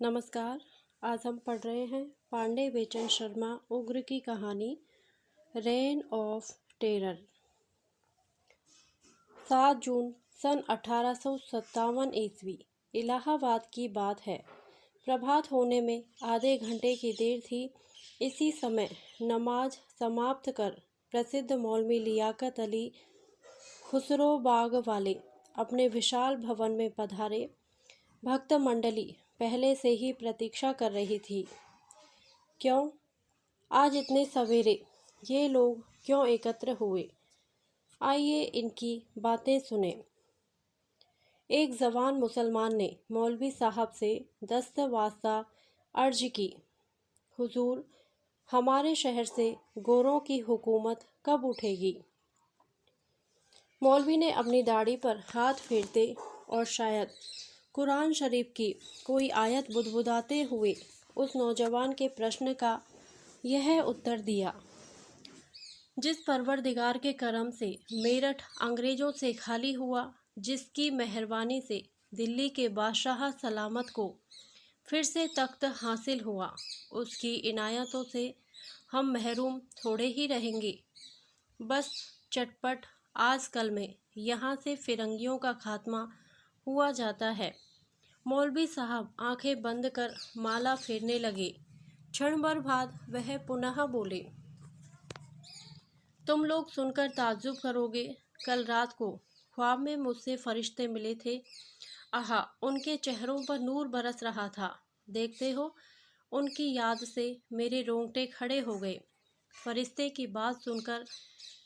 नमस्कार। आज हम पढ़ रहे हैं पांडे बेचन शर्मा उग्र की कहानी रेन ऑफ टेरर। 7 जून सन 1857 ईस्वी इलाहाबाद की बात है। प्रभात होने में आधे घंटे की देर थी। इसी समय नमाज समाप्त कर प्रसिद्ध मौलवी लियाकत अली खुसरो बाग वाले अपने विशाल भवन में पधारे। भक्त मंडली पहले से ही प्रतीक्षा कर रही थी। क्यों आज इतने सवेरे ये लोग क्यों एकत्र हुए? आइए इनकी बातें सुने। एक जवान मुसलमान ने मौलवी साहब से दस्त वास्ता अर्ज की, हुजूर, हमारे शहर से गोरों की हुकूमत कब उठेगी? मौलवी ने अपनी दाढ़ी पर हाथ फेरते और शायद कुरान शरीफ की कोई आयत बुदबुदाते हुए उस नौजवान के प्रश्न का यह उत्तर दिया, जिस परवरदिगार के करम से मेरठ अंग्रेजों से खाली हुआ, जिसकी मेहरबानी से दिल्ली के बादशाह सलामत को फिर से तख्त हासिल हुआ, उसकी इनायतों से हम महरूम थोड़े ही रहेंगे। बस चटपट आजकल में यहाँ से फिरंगियों का खात्मा हुआ जाता है। मौलवी साहब आंखें बंद कर माला फेरने लगे। क्षण भर बाद वह पुनः बोले, तुम लोग सुनकर ताज्जुब करोगे। कल रात को ख्वाब में मुझसे फरिश्ते मिले थे। आहा, उनके चेहरों पर नूर बरस रहा था। देखते हो, उनकी याद से मेरे रोंगटे खड़े हो गए। फरिश्ते की बात सुनकर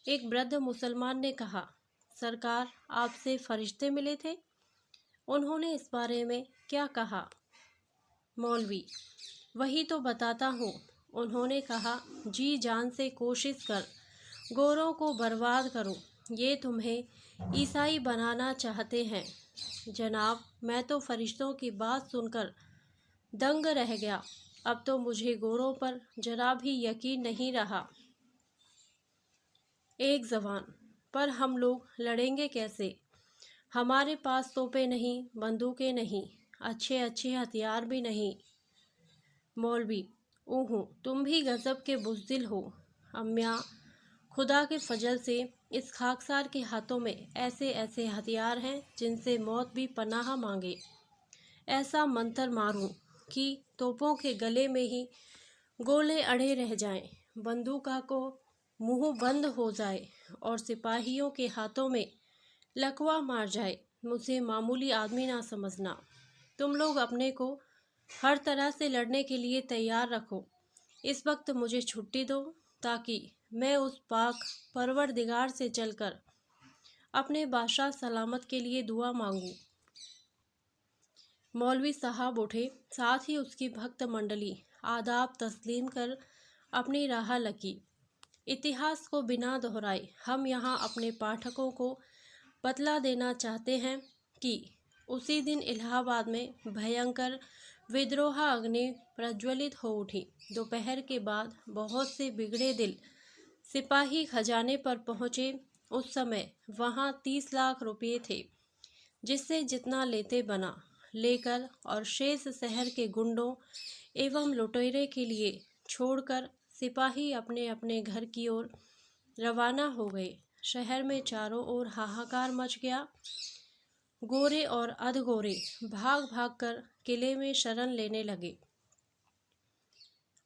एक वृद्ध मुसलमान ने कहा, सरकार, आपसे फरिश्ते मिले थे? उन्होंने इस बारे में क्या कहा? मौलवी, वही तो बताता हूँ। उन्होंने कहा, जी जान से कोशिश कर गोरों को बर्बाद करो, ये तुम्हें ईसाई बनाना चाहते हैं। जनाब, मैं तो फरिश्तों की बात सुनकर दंग रह गया। अब तो मुझे गोरों पर जरा भी यकीन नहीं रहा। एक जवान, पर हम लोग लड़ेंगे कैसे? हमारे पास तोपें नहीं, बंदूकें नहीं, अच्छे अच्छे हथियार भी नहीं। मौलवी, ऊहू, तुम भी गजब के बुज़दिल हो। अम्या, खुदा के फजल से इस खाकसार के हाथों में ऐसे ऐसे हथियार हैं जिनसे मौत भी पनाह मांगे। ऐसा मंतर मारूं कि तोपों के गले में ही गोले अड़े रह जाएं, बंदूका को मुंह बंद हो जाए और सिपाहियों के हाथों में लकवा मार जाए। मुझे मामूली आदमी ना समझना। तुम लोग अपने को हर तरह से लड़ने के लिए तैयार रखो। इस वक्त मुझे छुट्टी दो ताकि मैं उस पाक परवरदिगार से चलकर अपने बादशाह सलामत के लिए दुआ मांगूं। मौलवी साहब उठे, साथ ही उसकी भक्त मंडली आदाब तस्लीम कर अपनी राह लगी। इतिहास को बिना दोहराए हम यहाँ अपने पाठकों को बतला देना चाहते हैं कि उसी दिन इलाहाबाद में भयंकर विद्रोह अग्नि प्रज्वलित हो उठी। दोपहर के बाद बहुत से बिगड़े दिल सिपाही खजाने पर पहुँचे। उस समय वहाँ 30 लाख रुपये थे, जिससे जितना लेते बना लेकर और शेष शहर के गुंडों एवं लुटेरे के लिए छोड़कर सिपाही अपने अपने घर की ओर रवाना हो गए। शहर में चारों ओर हाहाकार मच गया। गोरे और अधगोरे भाग भाग कर किले में शरण लेने लगे।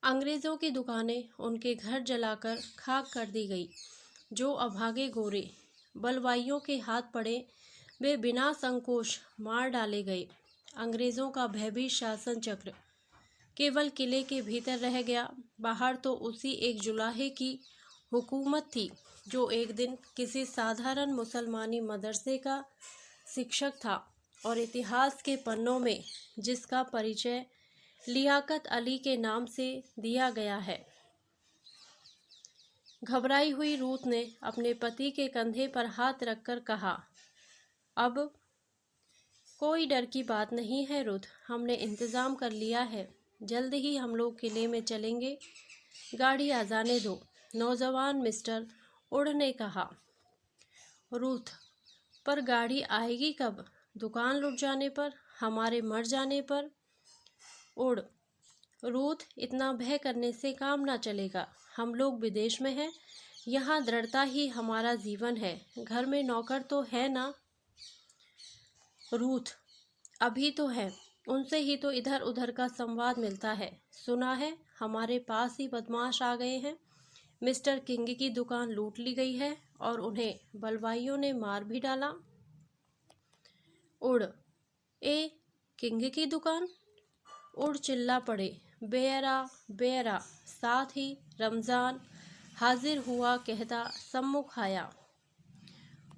अंग्रेजों की दुकानें, उनके घर जलाकर खाक कर दी गई। जो अभागे गोरे बलवाइयों के हाथ पड़े, वे बिना संकोच मार डाले गए। अंग्रेजों का भयभीत शासन चक्र केवल किले के भीतर रह गया। बाहर तो उसी एक जुलाहे की हुकूमत थी जो एक दिन किसी साधारण मुसलमानी मदरसे का शिक्षक था और इतिहास के पन्नों में जिसका परिचय लियाकत अली के नाम से दिया गया है। घबराई हुई रूथ ने अपने पति के कंधे पर हाथ रखकर कहा, अब कोई डर की बात नहीं है रुथ, हमने इंतज़ाम कर लिया है। जल्द ही हम लोग किले में चलेंगे। गाड़ी आ जाने दो। नौजवान मिस्टर उड़ ने कहा। रूथ, पर गाड़ी आएगी कब? दुकान लुट जाने पर? हमारे मर जाने पर? उड़। रूथ, इतना भय करने से काम ना चलेगा। हम लोग विदेश में हैं, यहाँ दृढ़ता ही हमारा जीवन है। घर में नौकर तो है ना? रूथ, अभी तो है, उनसे ही तो इधर उधर का संवाद मिलता है। सुना है हमारे पास ही बदमाश आ गए हैं। मिस्टर किंग की दुकान लूट ली गई है और उन्हें बलवाइयों ने मार भी डाला। उड़, ए, किंग की दुकान? उड़ चिल्ला पड़े, बेरा बेरा। साथ ही रमजान हाजिर हुआ कहता सम्मुख आया।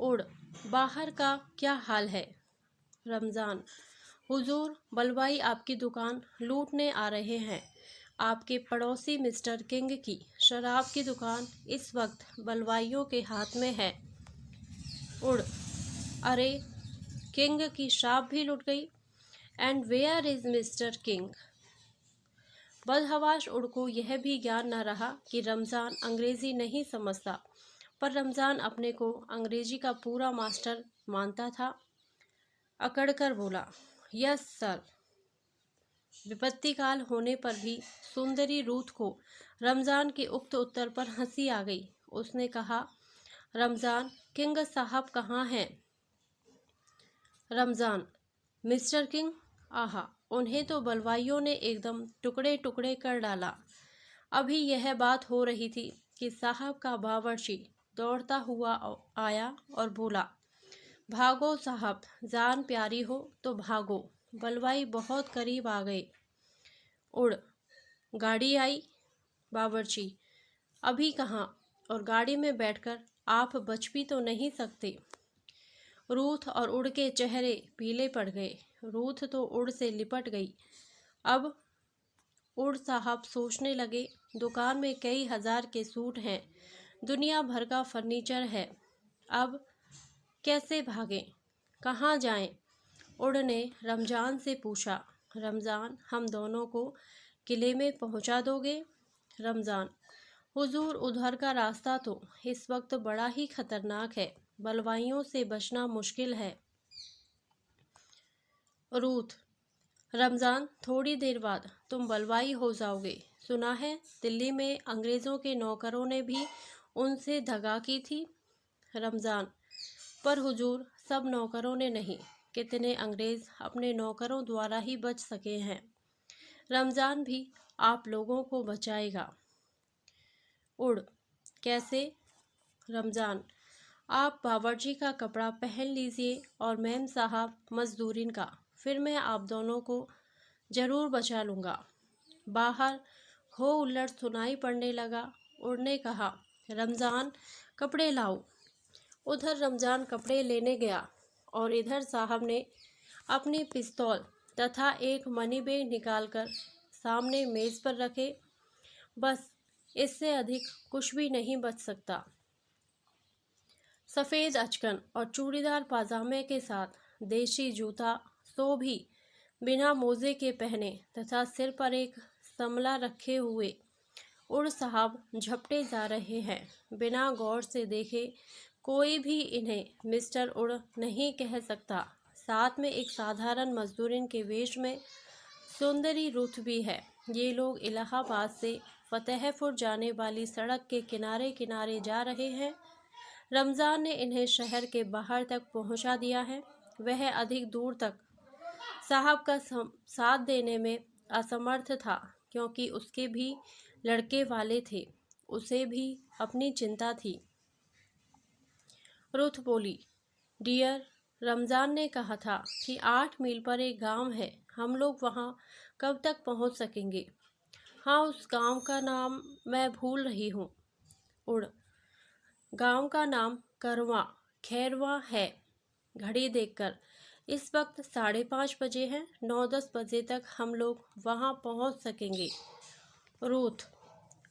उड़, बाहर का क्या हाल है? रमजान, हुजूर, बलवाई आपकी दुकान लूटने आ रहे हैं। आपके पड़ोसी मिस्टर किंग की शराब की दुकान इस वक्त बलवाइयों के हाथ में है। उड़, अरे, किंग की शराब भी लूट गई? And where is mister King? बदहवास उड़ को यह भी ज्ञान न रहा कि रमजान अंग्रेजी नहीं समझता, पर रमजान अपने को अंग्रेजी का पूरा मास्टर मानता था। अकड़कर बोला, यस सर। विपत्ति काल होने पर भी सुंदरी रूथ को रमजान के उक्त उत्तर पर हंसी आ गई। उसने कहा, रमजान, किंग साहब कहाँ हैं? Ramzan, mister king? आहा, उन्हें तो बलवाइयों ने एकदम टुकड़े टुकड़े कर डाला। अभी यह बात हो रही थी कि साहब का बावर्ची दौड़ता हुआ आया और बोला, भागो साहब, जान प्यारी हो तो भागो, बलवाई बहुत करीब आ गए। उड़, गाड़ी आई? बावर्ची, अभी कहाँ, और गाड़ी में बैठकर आप बच भी तो नहीं सकते। रूथ और उड़ के चेहरे पीले पड़ गए। रूथ तो उड़ से लिपट गई। अब उड़ साहब सोचने लगे, दुकान में कई हजार के सूट हैं, दुनिया भर का फर्नीचर है, अब कैसे भागें, कहाँ जाएं? उड़ ने रमजान से पूछा, रमजान, हम दोनों को किले में पहुंचा दोगे? रमजान, हुजूर, उधर का रास्ता तो इस वक्त बड़ा ही खतरनाक है, बलवाइयों से बचना मुश्किल है। रूथ, रमजान, थोड़ी देर बाद तुम बलवाई हो जाओगे। सुना है दिल्ली में अंग्रेज़ों के नौकरों ने भी उनसे दगा की थी। रमजान, पर हुजूर, सब नौकरों ने नहीं, कितने अंग्रेज़ अपने नौकरों द्वारा ही बच सके हैं। रमजान भी आप लोगों को बचाएगा। उड़, कैसे? रमजान, आप बावर्ची का कपड़ा पहन लीजिए और मैम साहब मजदूरिन का, फिर मैं आप दोनों को ज़रूर बचा लूँगा। बाहर हो उल्लड़ सुनाई पड़ने लगा। उड़ ने कहा, रमज़ान, कपड़े लाओ। उधर रमज़ान कपड़े लेने गया और इधर साहब ने अपनी पिस्तौल तथा एक मनी बैग निकालकर सामने मेज़ पर रखे। बस, इससे अधिक कुछ भी नहीं बच सकता। सफ़ेद अचकन और चूड़ीदार पाजामे के साथ देशी जूता, सो भी बिना मोजे के पहने तथा सिर पर एक समला रखे हुए उड़ साहब झपटे जा रहे हैं। बिना गौर से देखे कोई भी इन्हें मिस्टर उड़ नहीं कह सकता। साथ में एक साधारण मजदूरिन के वेश में सुंदरी रुथ भी है। ये लोग इलाहाबाद से फतेहपुर जाने वाली सड़क के किनारे किनारे जा रहे हैं। रमज़ान ने इन्हें शहर के बाहर तक पहुंचा दिया है। वह अधिक दूर तक साहब का साथ देने में असमर्थ था, क्योंकि उसके भी लड़के वाले थे, उसे भी अपनी चिंता थी। रुथ बोली, डियर, रमज़ान ने कहा था कि 8 मील पर एक गांव है, हम लोग वहां कब तक पहुंच सकेंगे? हाँ, उस गांव का नाम मैं भूल रही हूँ। उड़, गांव का नाम करवा खैरवा है। घड़ी देखकर इस वक्त 5:30 बजे हैं, 9-10 बजे तक हम लोग वहां पहुंच सकेंगे। रूथ,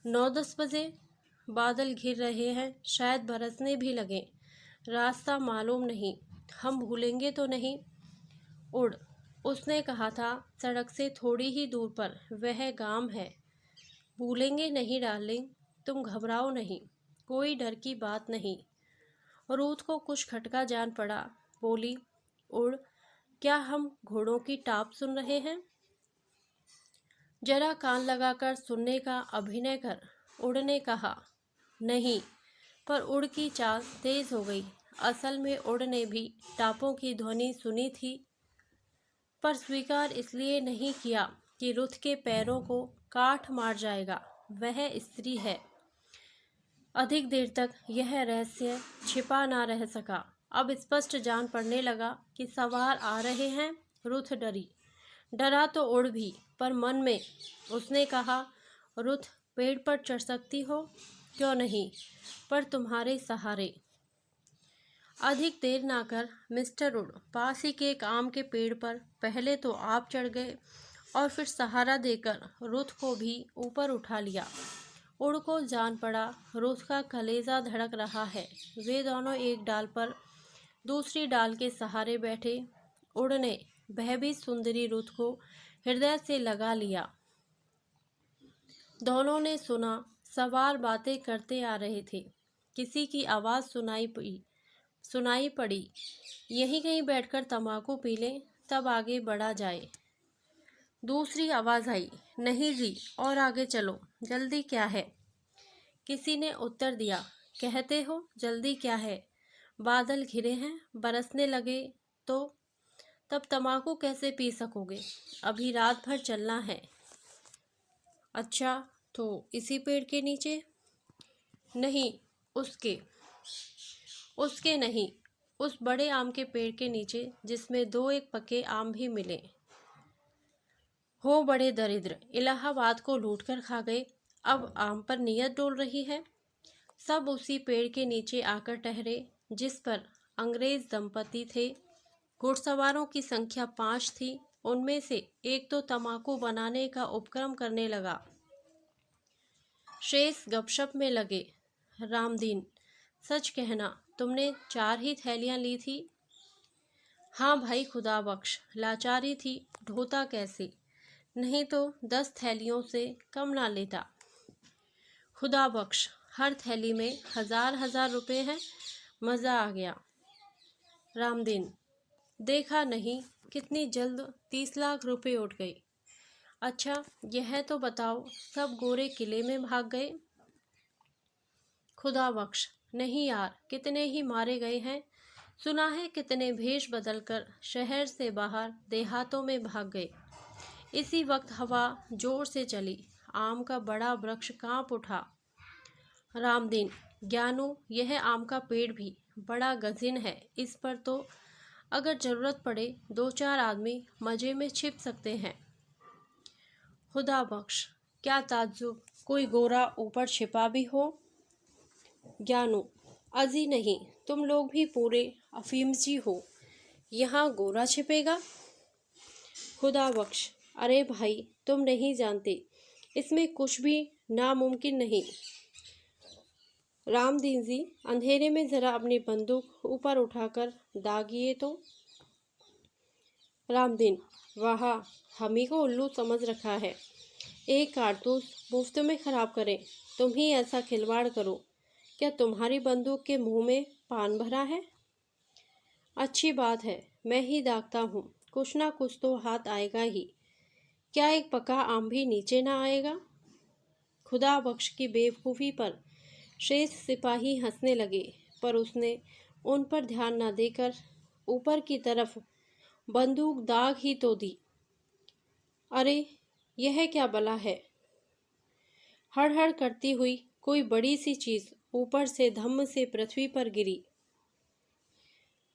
9-10 बजे? बादल घिर रहे हैं, शायद बरसने भी लगें। रास्ता मालूम नहीं, हम भूलेंगे तो नहीं? उड़, उसने कहा था सड़क से थोड़ी ही दूर पर वह गांव है। भूलेंगे नहीं डार्लिंग, तुम घबराओ नहीं, कोई डर की बात नहीं। रूथ को कुछ खटका जान पड़ा। बोली, उड़, क्या हम घोड़ों की टाप सुन रहे हैं? जरा कान लगाकर सुनने का अभिनय कर। उड़ ने कहा। नहीं, पर उड़ की चाल तेज हो गई। असल में उड़ ने भी टापों की ध्वनि सुनी थी, पर स्वीकार इसलिए नहीं किया कि रुथ के पैरों को काट मार जाएगा। वह स्त्री है। अधिक देर तक यह रहस्य छिपा ना रह सका। अब स्पष्ट जान पड़ने लगा कि सवार आ रहे हैं। रुथ डरी। डरा तो उड़ भी, पर मन में उसने कहा, रुथ, पेड़ पर चढ़ सकती हो? क्यों नहीं, पर तुम्हारे सहारे। अधिक देर ना कर मिस्टर उड़ पास ही के एक आम के पेड़ पर पहले तो आप चढ़ गए और फिर सहारा देकर रुथ को भी ऊपर उठा लिया। उड़ को जान पड़ा रुथ का कलेजा धड़क रहा है। वे दोनों एक डाल पर दूसरी डाल के सहारे बैठे। उड़ ने भयभीत सुंदरी रुथ को हृदय से लगा लिया। दोनों ने सुना, सवार बातें करते आ रहे थे। किसी की आवाज़ सुनाई पड़ी, यहीं कहीं बैठकर तम्बाकू पी लें, तब आगे बढ़ा जाए। दूसरी आवाज़ आई, नहीं जी, और आगे चलो, जल्दी क्या है? किसी ने उत्तर दिया, कहते हो जल्दी क्या है? बादल घिरे हैं, बरसने लगे तो तब तम्बाकू कैसे पी सकोगे? अभी रात भर चलना है। अच्छा, तो इसी पेड़ के नीचे? नहीं, उसके नहीं, उस बड़े आम के पेड़ के नीचे जिसमें 2-1 पके आम भी मिले। हो बड़े दरिद्र, इलाहाबाद को लूट कर खा गए, अब आम पर नियत डोल रही है। सब उसी पेड़ के नीचे आकर ठहरे जिस पर अंग्रेज दंपति थे। घुड़सवारों की संख्या 5 थी। उनमें से एक तो तम्बाकू बनाने का उपक्रम करने लगा। शेष गपशप में लगे। रामदीन, सच कहना, तुमने 4 ही थैलियां ली थी? हाँ भाई, खुदा बख्श, लाचारी थी, ढोता कैसे? नहीं तो 10 थैलियों से कम ना लेता। खुदा बख्श, हर थैली में 1000 रुपए हैं। मज़ा आ गया। रामदीन, देखा नहीं कितनी जल्द 30 लाख रुपए उठ गए। अच्छा, यह तो बताओ, सब गोरे किले में भाग गए? खुदा बख्श, नहीं यार, कितने ही मारे गए हैं। सुना है कितने भेष बदलकर शहर से बाहर देहातों में भाग गए। इसी वक्त हवा जोर से चली, आम का बड़ा वृक्ष कांप उठा। रामदीन, ज्ञानू, यह आम का पेड़ भी बड़ा गजीन है। इस पर तो अगर जरूरत पड़े 2-4 आदमी मजे में छिप सकते हैं। खुदा बख्श, क्या ताज्जुब, कोई गोरा ऊपर छिपा भी हो? ज्ञानू, अजी नहीं, तुम लोग भी पूरे अफीमची हो, यहाँ गोरा छिपेगा? खुदा बख्श, अरे भाई, तुम नहीं जानते, इसमें कुछ भी नामुमकिन नहीं। रामदीन जी, अंधेरे में जरा अपनी बंदूक ऊपर उठाकर दागिए तो। रामदीन, वाह, हम ही को उल्लू समझ रखा है। एक कारतूस मुफ्त में खराब करें, तुम ही ऐसा खिलवाड़ करो। क्या तुम्हारी बंदूक के मुंह में पान भरा है? अच्छी बात है, मैं ही दागता हूँ, कुछ ना कुछ तो हाथ आएगा ही। क्या एक पका आम भी नीचे ना आएगा? खुदा बख्श की बेवकूफ़ी पर शेष सिपाही हंसने लगे, पर उसने उन पर ध्यान न देकर ऊपर की तरफ बंदूक दाग ही तो दी। अरे, यह क्या बला है? हड़-हड़ करती हुई कोई बड़ी सी चीज़ ऊपर से धम्म से पृथ्वी पर गिरी।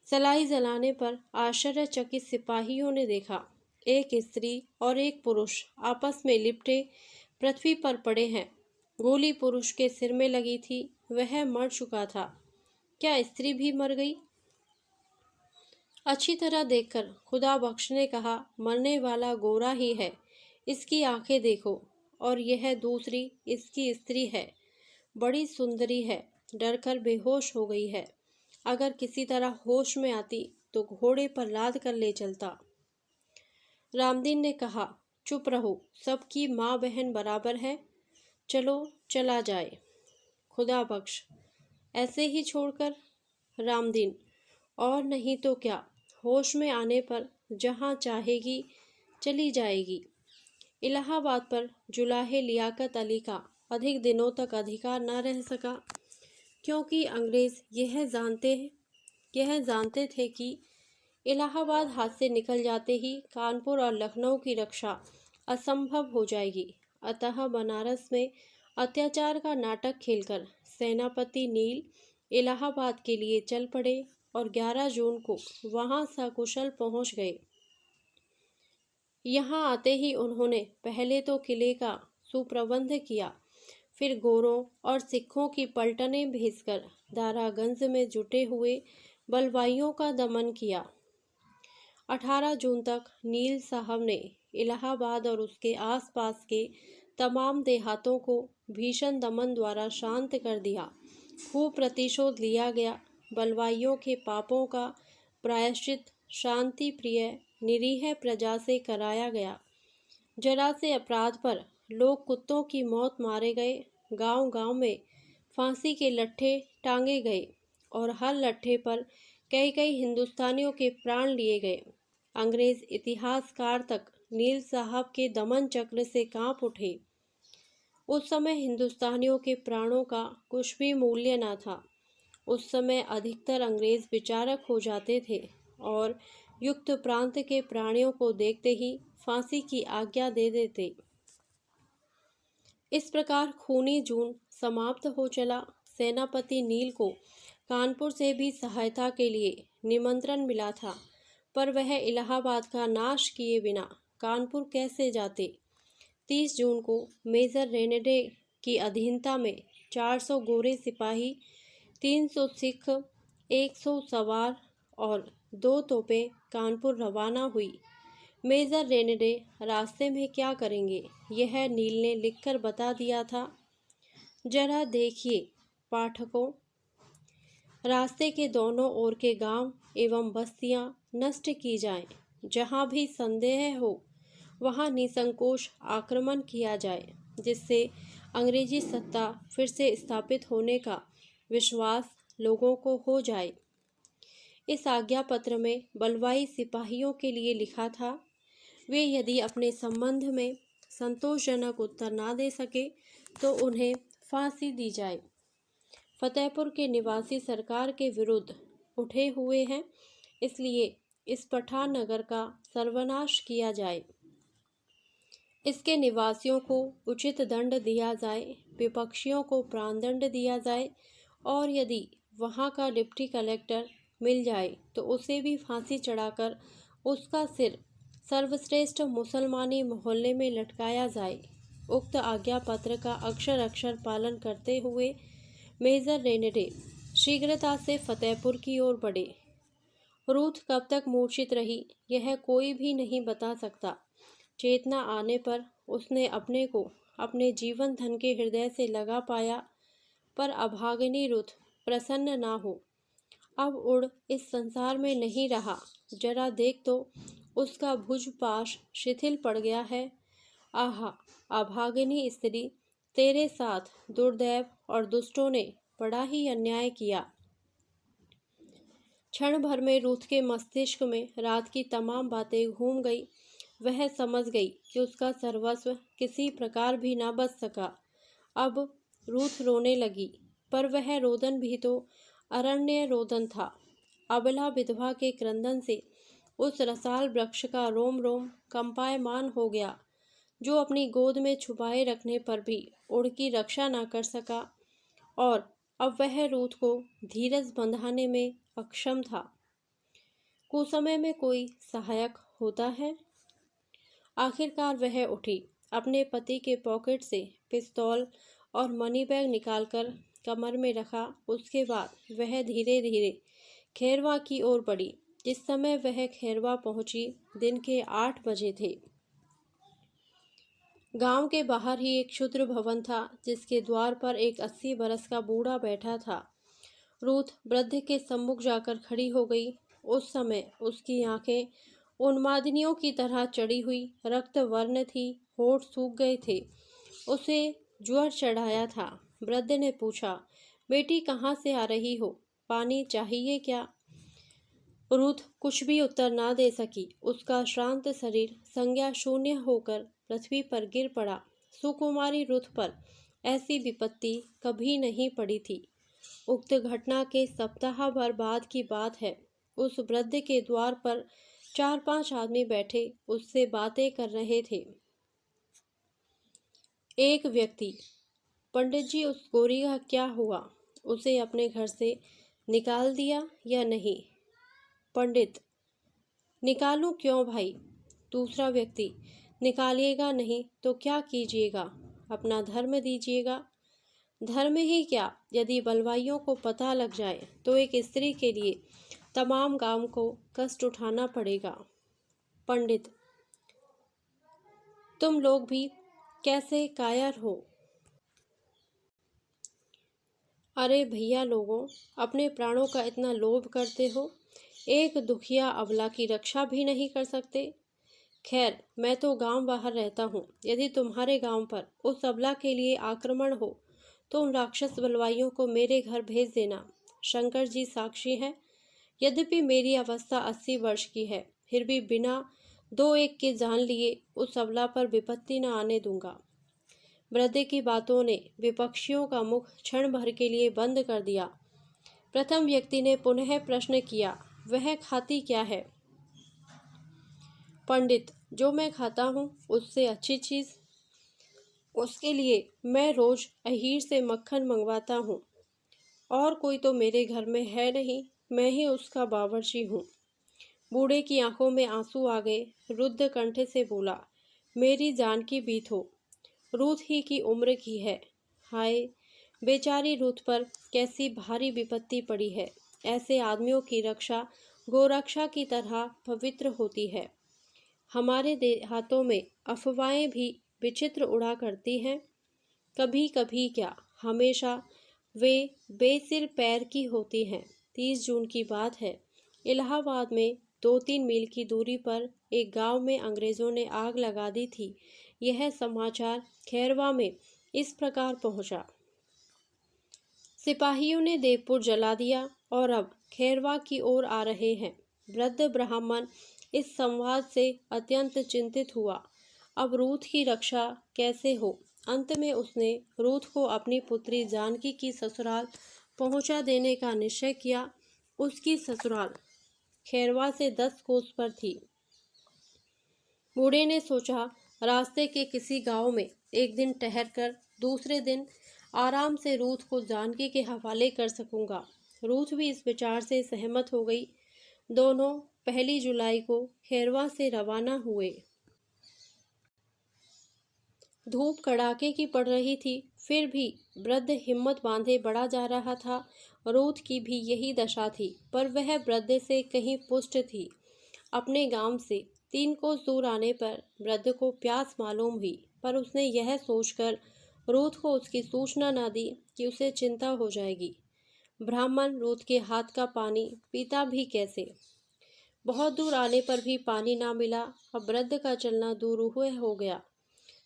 सलाई जलाने पर आश्चर्यचकित सिपाहियों ने देखा, एक स्त्री और एक पुरुष आपस में लिपटे पृथ्वी पर पड़े हैं। गोली पुरुष के सिर में लगी थी, वह मर चुका था। क्या स्त्री भी मर गई? अच्छी तरह देखकर खुदा बख्श ने कहा, मरने वाला गोरा ही है, इसकी आंखें देखो, और यह दूसरी इसकी स्त्री है, बड़ी सुंदरी है, डरकर बेहोश हो गई है। अगर किसी तरह होश में आती तो घोड़े पर लाद कर ले चलता। रामदीन ने कहा, चुप रहो, सबकी माँ बहन बराबर है, चलो चला जाए। खुदा बख्श, ऐसे ही छोड़कर? रामदीन, और नहीं तो क्या, होश में आने पर जहाँ चाहेगी चली जाएगी। इलाहाबाद पर जुलाहे लियाकत अली का अधिक दिनों तक अधिकार न रह सका, क्योंकि अंग्रेज यह जानते थे कि इलाहाबाद हाथ से निकल जाते ही कानपुर और लखनऊ की रक्षा असंभव हो जाएगी। अतः बनारस में अत्याचार का नाटक खेलकर सेनापति नील इलाहाबाद के लिए चल पड़े और 11 जून को वहां सकुशल पहुंच गए। यहाँ आते ही उन्होंने पहले तो किले का सुप्रबंध किया, फिर गोरों और सिखों की पलटनें भेजकर दारागंज में जुटे हुए बलवाइयों का दमन किया। 18 जून तक नील साहब ने इलाहाबाद और उसके आसपास के तमाम देहातों को भीषण दमन द्वारा शांत कर दिया। खूब प्रतिशोध लिया गया। बलवाइयों के पापों का प्रायश्चित शांति प्रिय निरीह प्रजा से कराया गया। जरा से अपराध पर लोग कुत्तों की मौत मारे गए। गांव-गांव में फांसी के लट्ठे टांगे गए और हर लट्ठे पर कई हिंदुस्तानियों के प्राण लिए गए। अंग्रेज इतिहासकार तक नील साहब के दमन चक्र से कांप उठे। उस समय हिंदुस्तानियों के प्राणों का कुछ भी मूल्य न था। उस समय अधिकतर अंग्रेज विचारक हो जाते थे और युक्त प्रांत के प्राणियों को देखते ही फांसी की आज्ञा दे देते। इस प्रकार खूनी जून समाप्त हो चला। सेनापति नील को कानपुर से भी सहायता के लिए निमंत्रण मिला था, पर वह इलाहाबाद का नाश किए बिना कानपुर कैसे जाते। 30 जून को मेजर रेनेडे की अधीनता में 400 गोरे सिपाही, 300 सिख, 100 सवार और 2 तोपें कानपुर रवाना हुई। मेजर रेनेडे रास्ते में क्या करेंगे, यह नील ने लिखकर बता दिया था। जरा देखिए पाठकों, रास्ते के दोनों ओर के गांव एवं बस्तियां नष्ट की जाएं। जहां भी संदेह हो वहां निसंकोच आक्रमण किया जाए, जिससे अंग्रेजी सत्ता फिर से स्थापित होने का विश्वास लोगों को हो जाए। इस आज्ञा पत्र में बलवाई सिपाहियों के लिए लिखा था, वे यदि अपने संबंध में संतोषजनक उत्तर ना दे सके तो उन्हें फांसी दी जाए। फतेहपुर के निवासी सरकार के विरुद्ध उठे हुए हैं, इसलिए इस पठान नगर का सर्वनाश किया जाए। इसके निवासियों को उचित दंड दिया जाए, विपक्षियों को प्राणदंड दिया जाए और यदि वहाँ का डिप्टी कलेक्टर मिल जाए तो उसे भी फांसी चढ़ाकर उसका सिर सर्वश्रेष्ठ मुसलमानी मोहल्ले में लटकाया जाए। उक्त आज्ञा पत्र का अक्षर अक्षर पालन करते हुए मेजर रेनेडे शीघ्रता से फतेहपुर की ओर बढ़े। रूथ कब तक मूर्छित रही, यह कोई भी नहीं बता सकता। चेतना आने पर उसने अपने को अपने जीवन धन के हृदय से लगा पाया, पर अभागिनी रूथ प्रसन्न ना हो। अब उड़ इस संसार में नहीं रहा। जरा देख तो उसका भुजपाश शिथिल पड़ गया है। आहा, अभागिनी स्त्री, तेरे साथ दुर्दैव और दुष्टों ने बड़ा ही अन्याय किया। क्षण भर में रूथ के मस्तिष्क में रात की तमाम बातें घूम गई। वह समझ गई कि उसका सर्वस्व किसी प्रकार भी ना बच सका। अब रूथ रोने लगी, पर वह रोदन भी तो अरण्य रोदन था। अबला विधवा के क्रंदन से उस रसाल वृक्ष का रोम रोम कंपायमान हो गया, जो अपनी गोद में छुपाए रखने पर भी उड़ की रक्षा न कर सका, और अब वह रूथ को धीरज बंधाने में अक्षम था। कुसमय में कोई सहायक होता है। आखिरकार वह उठी, अपने पति के पॉकेट से पिस्तौल और मनी बैग निकालकर कमर में रखा। उसके बाद वह धीरे धीरे खैरवा की ओर बढ़ी। जिस समय वह खैरवा पहुंची, दिन के 8 बजे थे। गांव के बाहर ही एक क्षुद्र भवन था, जिसके द्वार पर एक 80 बरस का बूढ़ा बैठा था। रूथ वृद्ध के सम्मुख जाकर खड़ी हो गई। उस समय उसकी आंखें उन्मादिनियों की तरह चढ़ी हुई रक्त वर्ण थी, होठ सूख गए थे। उसे ज्वर चढ़ाया था। वृद्ध ने पूछा, बेटी कहाँ से आ रही हो, पानी चाहिए क्या? रूथ कुछ भी उत्तर ना दे सकी। उसका श्रांत शरीर संज्ञा शून्य होकर पृथ्वी पर गिर पड़ा। सुकुमारी रूथ पर ऐसी विपत्ति कभी नहीं पड़ी थी। उक्त घटना के सप्ताह भर बाद की बात है। उस वृद्ध के द्वार पर 4-5 आदमी बैठे उससे बातें कर रहे थे। एक व्यक्ति, पंडित जी, उस गोरी का क्या हुआ? उसे अपने घर से निकाल दिया या नहीं? पंडित, निकालूं क्यों भाई? दूसरा व्यक्ति, निकालिएगा नहीं तो क्या कीजिएगा? अपना धर्म दीजिएगा। धर्म ही क्या, यदि बलवाइयों को पता लग जाए तो एक स्त्री के लिए तमाम गांव को कष्ट उठाना पड़ेगा। पंडित, तुम लोग भी कैसे कायर हो? अरे भैया लोगों, अपने प्राणों का इतना लोभ करते हो, एक दुखिया अबला की रक्षा भी नहीं कर सकते। खैर, मैं तो गांव बाहर रहता हूँ। यदि तुम्हारे गांव पर उस अबला के लिए आक्रमण हो तो उन राक्षस बलवाइयों को मेरे घर भेज देना। शंकर जी साक्षी हैं। यद्यपि मेरी अवस्था 80 वर्ष की है, फिर भी बिना 2-1 के जान लिए उस अबला पर विपत्ति न आने दूंगा। वृद्ध की बातों ने विपक्षियों का मुख क्षण भर के लिए बंद कर दिया। प्रथम व्यक्ति ने पुनः प्रश्न किया, वह खाती क्या है? पंडित, जो मैं खाता हूँ उससे अच्छी चीज़। उसके लिए मैं रोज अहीर से मक्खन मंगवाता हूँ। और कोई तो मेरे घर में है नहीं, मैं ही उसका बावर्ची हूँ। बूढ़े की आंखों में आंसू आ गए। रुद्ध कंठ से बोला, मेरी जान की बीत हो, रूथ ही की उम्र की है। हाय, बेचारी रूथ पर कैसी भारी विपत्ति पड़ी है। ऐसे आदमियों की रक्षा गोरक्षा की तरह पवित्र होती है। हमारे हाथों में अफवाहें भी विचित्र उड़ा करती हैं। कभी कभी क्या, हमेशा वे बेसिर पैर की होती हैं। 30 जून की बात है। इलाहाबाद में 2-3 मील की दूरी पर एक गांव में अंग्रेजों ने आग लगा दी थी। यह समाचार खैरवा में इस प्रकार पहुंचा। सिपाहियों ने देवपुर जला दिया और अब खैरवा की ओर आ रहे हैं। वृद्ध ब्राह्मण इस संवाद से अत्यंत चिंतित हुआ। अब रूथ की रक्षा कैसे हो? अंत में उसने रूथ को अपनी पुत्री जानकी की ससुराल पहुंचा देने का निश्चय किया। उसकी ससुराल खैरवा से 10 कोस पर थी। बूढ़े ने सोचा, रास्ते के किसी गांव में एक दिन ठहरकर दूसरे दिन आराम से रूथ को जानकी के हवाले कर सकूंगा। रूथ भी इस विचार से सहमत हो गई। दोनों 1 जुलाई को खैरवा से रवाना हुए। धूप कड़ाके की पड़ रही थी, फिर भी वृद्ध हिम्मत बांधे बढ़ा जा रहा था। रूथ की भी यही दशा थी, पर वह वृद्ध से कहीं पुष्ट थी। अपने गांव से 3 कोस दूर आने पर वृद्ध को प्यास मालूम हुई, पर उसने यह सोचकर रूथ को उसकी सूचना न दी कि उसे चिंता हो जाएगी। ब्राह्मण रूथ के हाथ का पानी पीता भी कैसे? बहुत दूर आने पर भी पानी ना मिला। अब वृद्ध का चलना दूर हो गया,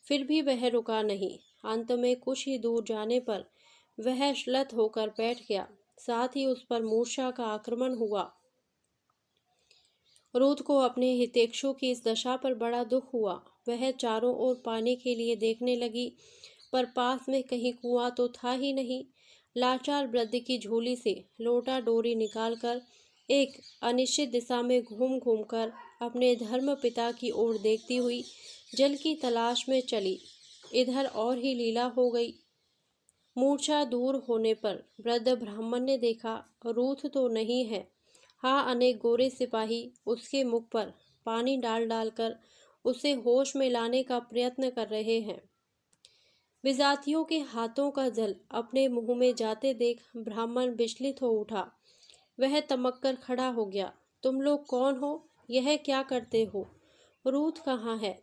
फिर भी वह रुका नहीं। अंत में कुछ ही दूर जाने पर वह श्लथ होकर बैठ गया। साथ ही उस पर मूर्छा का आक्रमण हुआ। रूथ को अपने हितैषियों की इस दशा पर बड़ा दुख हुआ। वह चारों ओर पानी के लिए देखने लगी, पर पास में कहीं कुआं तो था ही नहीं। लाचार वृद्ध की झोली से लोटा डोरी निकालकर एक अनिश्चित दिशा में घूम घूम कर अपने धर्म पिता की ओर देखती हुई जल की तलाश में चली। इधर और ही लीला हो गई। मूर्छा दूर होने पर वृद्ध ब्राह्मण ने देखा, रूथ तो नहीं है। हाँ, अनेक गोरे सिपाही उसके मुख पर पानी डाल डालकर उसे होश में लाने का प्रयत्न कर रहे हैं। विजातियों के हाथों का जल अपने मुंह में जाते देख ब्राह्मण विचलित हो उठा। वह तमक कर खड़ा हो गया। तुम लोग कौन हो? यह क्या करते हो? रूथ कहाँ है?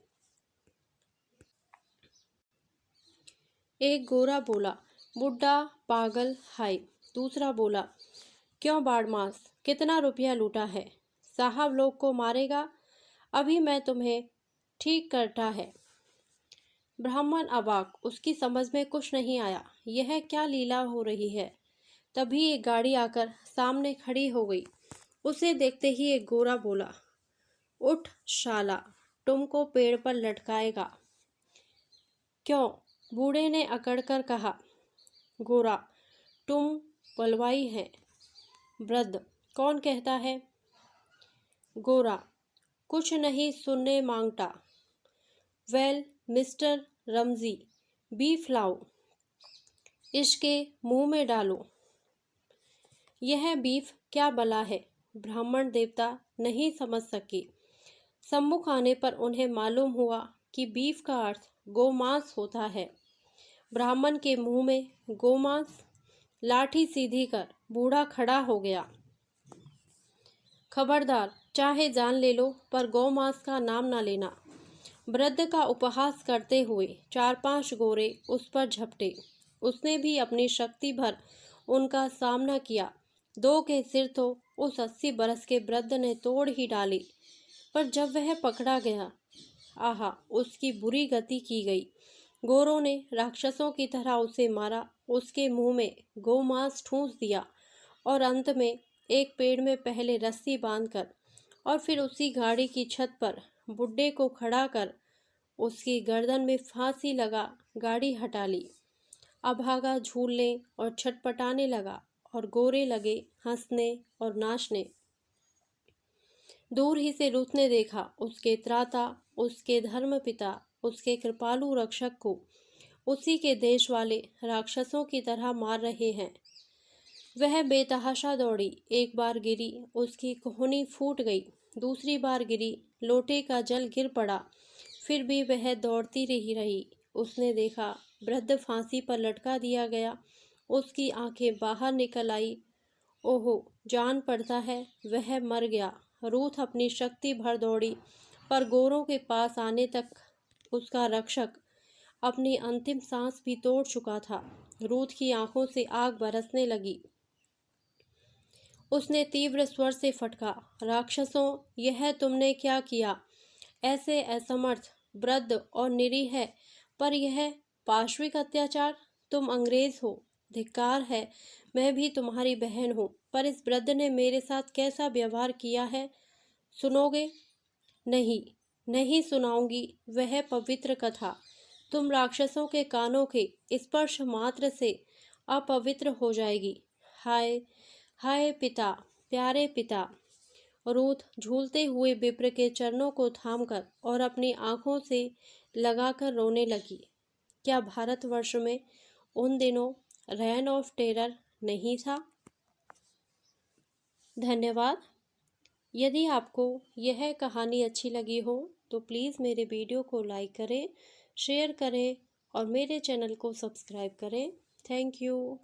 एक गोरा बोला, बुड्ढा पागल हाय। दूसरा बोला, क्यों बाड़मास, कितना रुपया लूटा है? साहब लोग को मारेगा, अभी मैं तुम्हें ठीक करता है। ब्राह्मण अवाक, उसकी समझ में कुछ नहीं आया। यह क्या लीला हो रही है? तभी एक गाड़ी आकर सामने खड़ी हो गई। उसे देखते ही एक गोरा बोला, उठ शाला, तुमको पेड़ पर लटकाएगा। क्यों? बूढ़े ने अकड़कर कहा। गोरा, तुम पलवाई है। वृद्ध, कौन कहता है? गोरा, कुछ नहीं सुनने मांगता। वेल मिस्टर रमजी, बीफ लाओ, इसके मुंह में डालो। यह बीफ क्या बला है? ब्राह्मण देवता नहीं समझ सके। सम्मुख आने पर उन्हें मालूम हुआ कि बीफ का अर्थ गोमांस होता है। ब्राह्मण के मुंह में गोमांस, लाठी सीधी कर बूढ़ा खड़ा हो गया। खबरदार, चाहे जान ले लो पर गौमांस का नाम ना लेना। वृद्ध का उपहास करते हुए 4-5 गोरे उस पर झपटे। उसने भी अपनी शक्ति भर उनका सामना किया। 2 के सिर तो उस 80 बरस के वृद्ध ने तोड़ ही डाले, पर जब वह पकड़ा गया, आहा, उसकी बुरी गति की गई। गोरों ने राक्षसों की तरह उसे मारा, उसके मुंह में गोमांस ठूंस दिया और अंत में एक पेड़ में पहले रस्सी बांधकर और फिर उसी गाड़ी की छत पर बुड्ढे को खड़ा कर उसकी गर्दन में फांसी लगा गाड़ी हटा ली। अभागा झूलने और छटपटाने लगा और गोरे लगे हंसने और नाचने। दूर ही से रूथ ने देखा उसके त्राता, उसके धर्मपिता, उसके कृपालु रक्षक को उसी के देश वाले राक्षसों की तरह मार रहे हैं। वह बेतहाशा दौड़ी, एक बार गिरी, उसकी कोहनी फूट गई, दूसरी बार गिरी, लोटे का जल गिर पड़ा, फिर भी वह दौड़ती रही। उसने देखा वृद्ध फांसी पर लटका दिया गया, उसकी आंखें बाहर निकल आई। ओहो, जान पड़ता है वह मर गया। रूथ अपनी शक्ति भर दौड़ी, पर गोरों के पास आने तक उसका रक्षक अपनी अंतिम सांस भी तोड़ चुका था। रूथ की आंखों से आग बरसने लगी। उसने तीव्र स्वर से फटका, राक्षसों, यह तुमने क्या किया? ऐसे असमर्थ, वृद्ध और निरीह है, पर यह पाशविक अत्याचार? तुम अंग्रेज हो, धिक्कार है। मैं भी तुम्हारी बहन हूँ, पर इस वृद्ध ने मेरे साथ कैसा व्यवहार किया है, सुनोगे? नहीं, नहीं सुनाऊंगी वह पवित्र कथा। तुम राक्षसों के कानों के स्पर्श मात्र से अपवित्र हो जाएगी। हाय हाय पिता, प्यारे पिता। रूथ झूलते हुए विप्र के चरणों को थामकर और अपनी आंखों से लगाकर रोने लगी। क्या भारतवर्ष में उन दिनों रेन ऑफ टेरर नहीं था? धन्यवाद। यदि आपको यह कहानी अच्छी लगी हो तो प्लीज़ मेरे वीडियो को लाइक करें, शेयर करें और मेरे चैनल को सब्सक्राइब करें। Thank you.